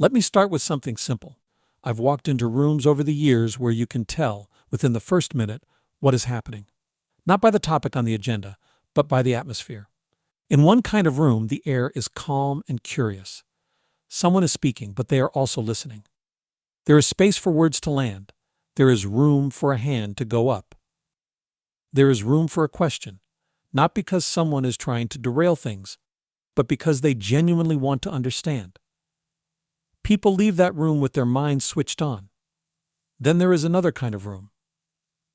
Let me start with something simple. I've walked into rooms over the years where you can tell, within the first minute, what is happening. Not by the topic on the agenda, but by the atmosphere. In one kind of room, the air is calm and curious. Someone is speaking, but they are also listening. There is space for words to land. There is room for a hand to go up. There is room for a question, not because someone is trying to derail things, but because they genuinely want to understand. People leave that room with their minds switched on. Then there is another kind of room.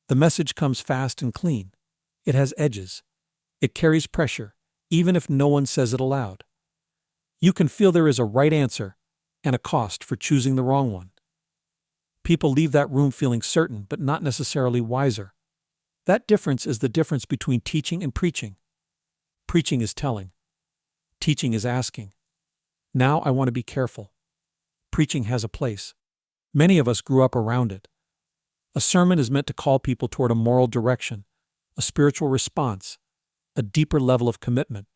The message comes fast and clean. It has edges. It carries pressure, even if no one says it aloud. You can feel there is a right answer and a cost for choosing the wrong one. People leave that room feeling certain, but not necessarily wiser. That difference is the difference between teaching and preaching. Preaching is telling. Teaching is asking. Now I want to be careful. Preaching has a place. Many of us grew up around it. A sermon is meant to call people toward a moral direction, a spiritual response, a deeper level of commitment.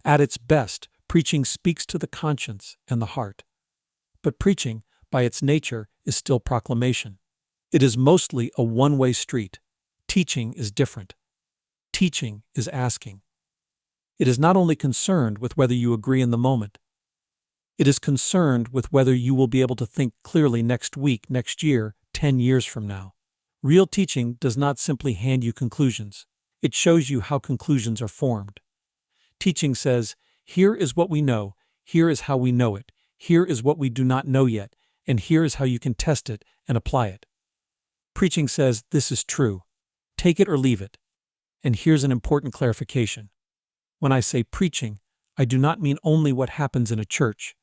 At its best, preaching speaks to the conscience and the heart. But preaching, by its nature, is still proclamation. It is mostly a one-way street. Teaching is different. Teaching is asking. It is not only concerned with whether you agree in the moment. It is concerned with whether you will be able to think clearly next week, next year, 10 years from now. Real teaching does not simply hand you conclusions. It shows you how conclusions are formed. Teaching says, here is what we know, here is how we know it, here is what we do not know yet, and here is how you can test it and apply it. Preaching says, this is true. Take it or leave it. And here's an important clarification. When I say preaching, I do not mean only what happens in a church.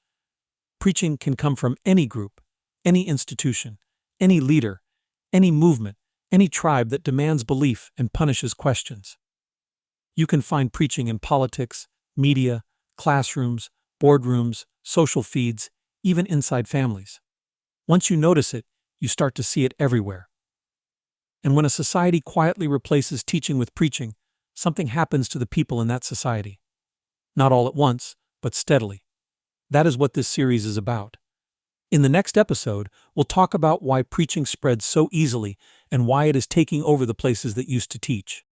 Preaching can come from any group, any institution, any leader, any movement, any tribe that demands belief and punishes questions. You can find preaching in politics, media, classrooms, boardrooms, social feeds, even inside families. Once you notice it, you start to see it everywhere. And when a society quietly replaces teaching with preaching, something happens to the people in that society. Not all at once, but steadily. That is what this series is about. In the next episode, we'll talk about why preaching spreads so easily and why it is taking over the places that used to teach.